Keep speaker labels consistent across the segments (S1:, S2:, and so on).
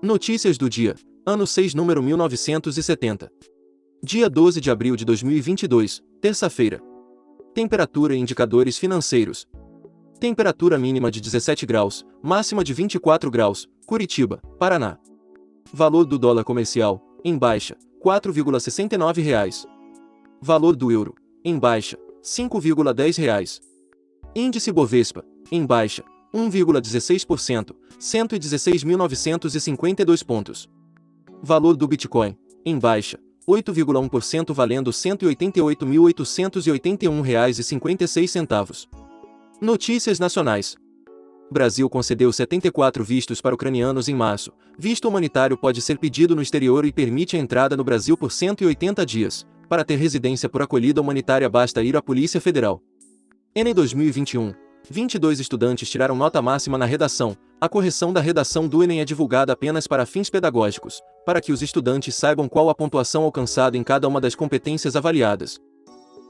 S1: Notícias do dia. Ano 6, número 1970. Dia 12 de abril de 2022, terça-feira. Temperatura e indicadores financeiros. Temperatura mínima de 17 graus, máxima de 24 graus, Curitiba, Paraná. Valor do dólar comercial, em baixa, R$ 4,69. Valor do euro, em baixa, R$ 5,10. Índice Bovespa, em baixa, 1,16%, 116.952 pontos. Valor do Bitcoin, em baixa, 8,1% valendo R$ 188.881,56. Notícias nacionais. Brasil concedeu 74 vistos para ucranianos em março. Visto humanitário pode ser pedido no exterior e permite a entrada no Brasil por 180 dias. Para ter residência por acolhida humanitária basta ir à Polícia Federal. Enem 2021. 22 estudantes tiraram nota máxima na redação. A correção da redação do Enem é divulgada apenas para fins pedagógicos, para que os estudantes saibam qual a pontuação alcançada em cada uma das competências avaliadas.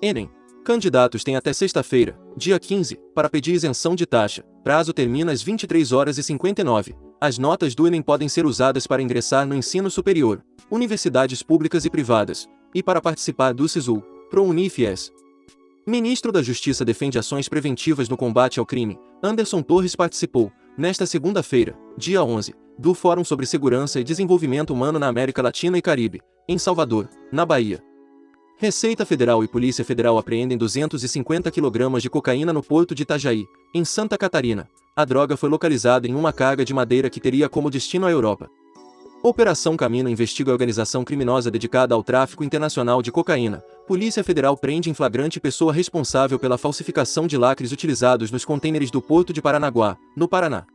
S1: Enem. Candidatos têm até sexta-feira, dia 15, para pedir isenção de taxa. Prazo termina às 23h59. As notas do Enem podem ser usadas para ingressar no ensino superior, universidades públicas e privadas, e para participar do SISU, ProUni e FIES. Ministro da Justiça defende ações preventivas no combate ao crime. Anderson Torres participou, nesta segunda-feira, dia 11, do Fórum sobre Segurança e Desenvolvimento Humano na América Latina e Caribe, em Salvador, na Bahia. Receita Federal e Polícia Federal apreendem 250 kg de cocaína no porto de Itajaí, em Santa Catarina. A droga foi localizada em uma carga de madeira que teria como destino a Europa. Operação Camino investiga a organização criminosa dedicada ao tráfico internacional de cocaína. Polícia Federal prende em flagrante pessoa responsável pela falsificação de lacres utilizados nos contêineres do Porto de Paranaguá, no Paraná.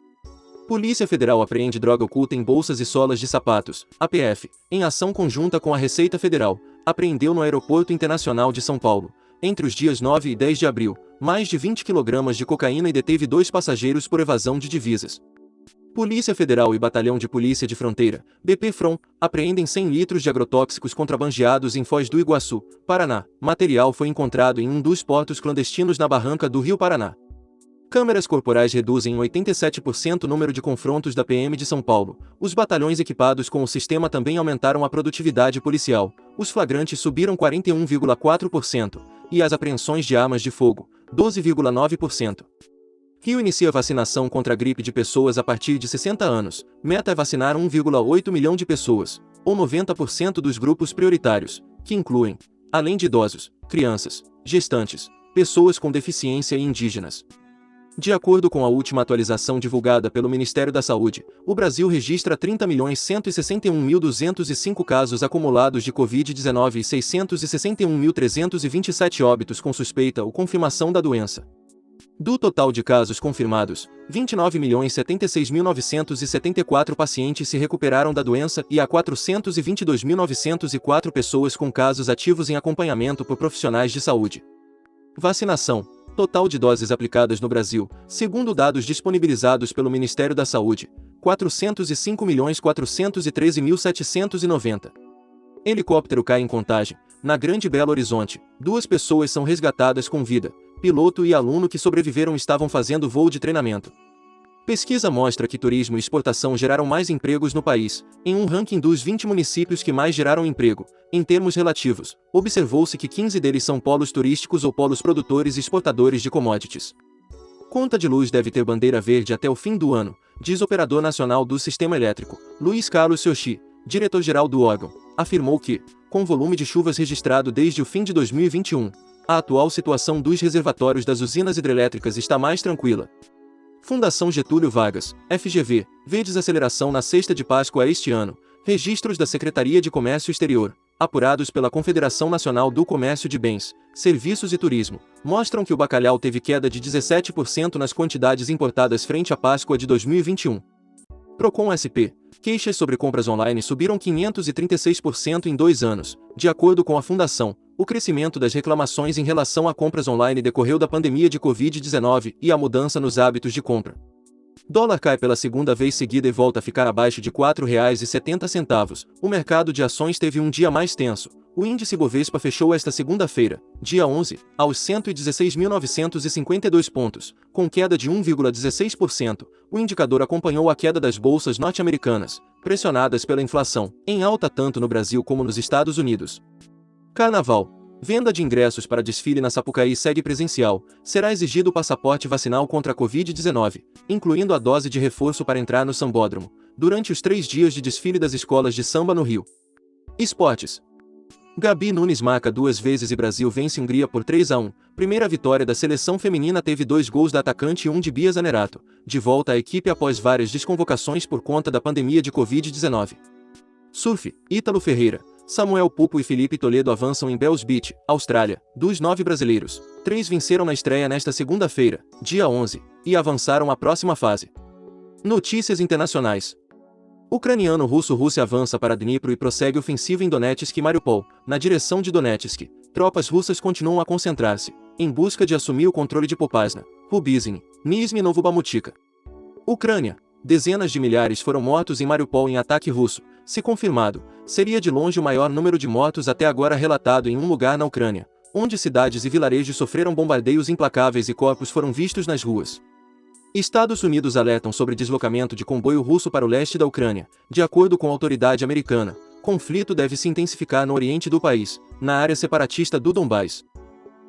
S1: Polícia Federal apreende droga oculta em bolsas e solas de sapatos. A PF, em ação conjunta com a Receita Federal, apreendeu no Aeroporto Internacional de São Paulo, entre os dias 9 e 10 de abril, mais de 20 kg de cocaína e deteve 2 passageiros por evasão de divisas. Polícia Federal e Batalhão de Polícia de Fronteira, BP-FROM, apreendem 100 litros de agrotóxicos contrabandeados em Foz do Iguaçu, Paraná. Material foi encontrado em um dos portos clandestinos na barranca do Rio Paraná. Câmeras corporais reduzem em 87% o número de confrontos da PM de São Paulo. Os batalhões equipados com o sistema também aumentaram a produtividade policial. Os flagrantes subiram 41,4%, e as apreensões de armas de fogo, 12,9%. Rio inicia vacinação contra a gripe de pessoas a partir de 60 anos. Meta é vacinar 1,8 milhão de pessoas, ou 90% dos grupos prioritários, que incluem, além de idosos, crianças, gestantes, pessoas com deficiência e indígenas. De acordo com a última atualização divulgada pelo Ministério da Saúde, o Brasil registra 30.161.205 casos acumulados de Covid-19 e 661.327 óbitos com suspeita ou confirmação da doença. Do total de casos confirmados, 29.076.974 pacientes se recuperaram da doença e há 422.904 pessoas com casos ativos em acompanhamento por profissionais de saúde. Vacinação. Total de doses aplicadas no Brasil, segundo dados disponibilizados pelo Ministério da Saúde, 405.413.790. Helicóptero cai em Contagem, na Grande Belo Horizonte. 2 pessoas são resgatadas com vida. Piloto e aluno que sobreviveram estavam fazendo voo de treinamento. Pesquisa mostra que turismo e exportação geraram mais empregos no país. Em um ranking dos 20 municípios que mais geraram emprego, em termos relativos, observou-se que 15 deles são polos turísticos ou polos produtores e exportadores de commodities. Conta de luz deve ter bandeira verde até o fim do ano, diz operador nacional do sistema elétrico, Luiz Carlos Sioshi, diretor-geral do órgão, afirmou que, com o volume de chuvas registrado desde o fim de 2021, a atual situação dos reservatórios das usinas hidrelétricas está mais tranquila. Fundação Getúlio Vargas, FGV, vê desaceleração na cesta de Páscoa este ano. Registros da Secretaria de Comércio Exterior, apurados pela Confederação Nacional do Comércio de Bens, Serviços e Turismo, mostram que o bacalhau teve queda de 17% nas quantidades importadas frente à Páscoa de 2021. Procon SP. Queixas sobre compras online subiram 536% em 2 anos. De acordo com a Fundação, o crescimento das reclamações em relação a compras online decorreu da pandemia de Covid-19 e a mudança nos hábitos de compra. Dólar cai pela segunda vez seguida e volta a ficar abaixo de R$ 4,70. O mercado de ações teve um dia mais tenso. O índice Bovespa fechou esta segunda-feira, dia 11, aos 116.952 pontos, com queda de 1,16%. O indicador acompanhou a queda das bolsas norte-americanas, pressionadas pela inflação, em alta tanto no Brasil como nos Estados Unidos. Carnaval. Venda de ingressos para desfile na Sapucaí segue presencial. Será exigido o passaporte vacinal contra a Covid-19, incluindo a dose de reforço para entrar no sambódromo, durante os 3 dias de desfile das escolas de samba no Rio. Esportes. Gabi Nunes marca 2 vezes e Brasil vence Hungria por 3-1. Primeira vitória da seleção feminina teve 2 gols da atacante e 1 de Bia Zanerato, de volta à equipe após várias desconvocações por conta da pandemia de Covid-19. Surf. Ítalo Ferreira, Samuel Pupo e Felipe Toledo avançam em Bells Beach, Austrália. Dos 9 brasileiros, 3 venceram na estreia nesta segunda-feira, dia 11, e avançaram à próxima fase. Notícias internacionais. Ucraniano russo-Rússia avança para Dnipro e prossegue ofensiva em Donetsk e Mariupol. Na direção de Donetsk, tropas russas continuam a concentrar-se, em busca de assumir o controle de Popasna, Rubizny, Nizhny Novobamutika. Ucrânia. Dezenas de milhares foram mortos em Mariupol em ataque russo. Se confirmado, seria de longe o maior número de mortos até agora relatado em um lugar na Ucrânia, onde cidades e vilarejos sofreram bombardeios implacáveis e corpos foram vistos nas ruas. Estados Unidos alertam sobre deslocamento de comboio russo para o leste da Ucrânia. De acordo com a autoridade americana, conflito deve se intensificar no oriente do país, na área separatista do Donbás.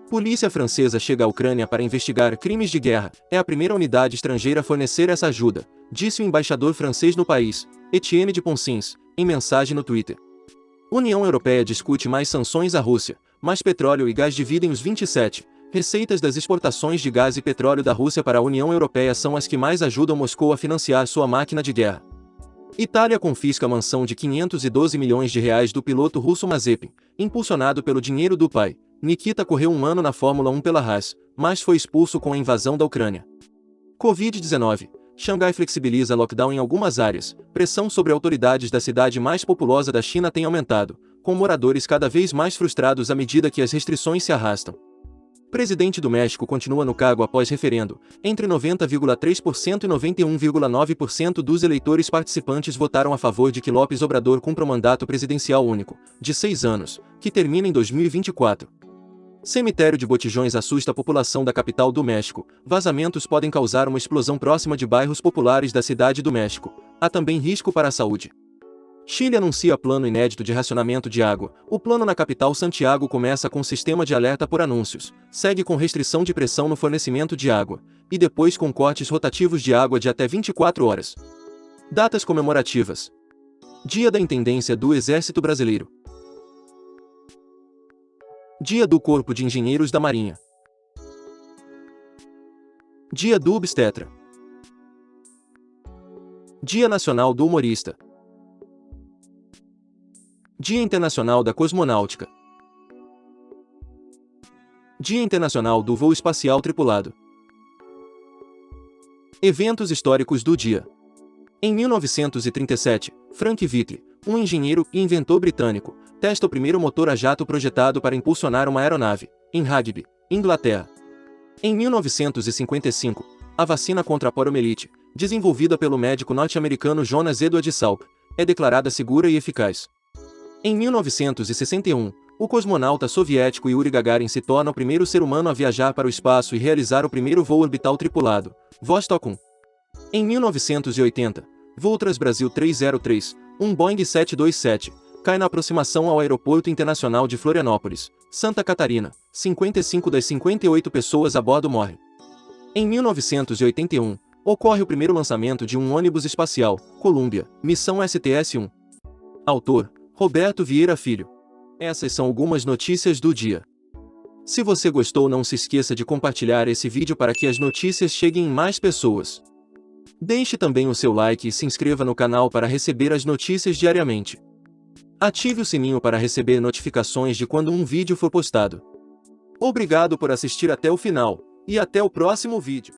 S1: Polícia francesa chega à Ucrânia para investigar crimes de guerra. É a primeira unidade estrangeira a fornecer essa ajuda, disse o embaixador francês no país, Etienne de Poncins, em mensagem no Twitter. União Europeia discute mais sanções à Rússia, mais petróleo e gás dividem os 27. Receitas das exportações de gás e petróleo da Rússia para a União Europeia são as que mais ajudam Moscou a financiar sua máquina de guerra. Itália confisca a mansão de 512 milhões de reais do piloto russo Mazepin, impulsionado pelo dinheiro do pai. Nikita correu 1 ano na Fórmula 1 pela Haas, mas foi expulso com a invasão da Ucrânia. Covid-19. Xangai flexibiliza lockdown em algumas áreas. Pressão sobre autoridades da cidade mais populosa da China tem aumentado, com moradores cada vez mais frustrados à medida que as restrições se arrastam. Presidente do México continua no cargo após referendo. Entre 90,3% e 91,9% dos eleitores participantes votaram a favor de que López Obrador cumpra o mandato presidencial único, de 6 anos, que termina em 2024. Cemitério de Botijões assusta a população da capital do México. Vazamentos podem causar uma explosão próxima de bairros populares da cidade do México. Há também risco para a saúde. Chile anuncia plano inédito de racionamento de água. O plano na capital Santiago começa com sistema de alerta por anúncios, segue com restrição de pressão no fornecimento de água, e depois com cortes rotativos de água de até 24 horas. Datas comemorativas. Dia da Intendência do Exército Brasileiro. Dia do Corpo de Engenheiros da Marinha. Dia do Obstetra. Dia Nacional do Humorista. Dia Internacional da Cosmonáutica. Dia Internacional do Voo Espacial Tripulado. Eventos históricos do dia. Em 1937, Frank Whitley, um engenheiro e inventor britânico, testa o primeiro motor a jato projetado para impulsionar uma aeronave, em Rugby, Inglaterra. Em 1955, a vacina contra a poliomielite, desenvolvida pelo médico norte-americano Jonas Edward Salk, é declarada segura e eficaz. Em 1961, o cosmonauta soviético Yuri Gagarin se torna o primeiro ser humano a viajar para o espaço e realizar o primeiro voo orbital tripulado, Vostok 1. Em 1980, voo Transbrasil 303, um Boeing 727, cai na aproximação ao Aeroporto Internacional de Florianópolis, Santa Catarina. 55 das 58 pessoas a bordo morrem. Em 1981, ocorre o primeiro lançamento de um ônibus espacial, Columbia, missão STS-1. Autor: Roberto Vieira Filho. Essas são algumas notícias do dia. Se você gostou, não se esqueça de compartilhar esse vídeo para que as notícias cheguem em mais pessoas. Deixe também o seu like e se inscreva no canal para receber as notícias diariamente. Ative o sininho para receber notificações de quando um vídeo for postado. Obrigado por assistir até o final, e até o próximo vídeo.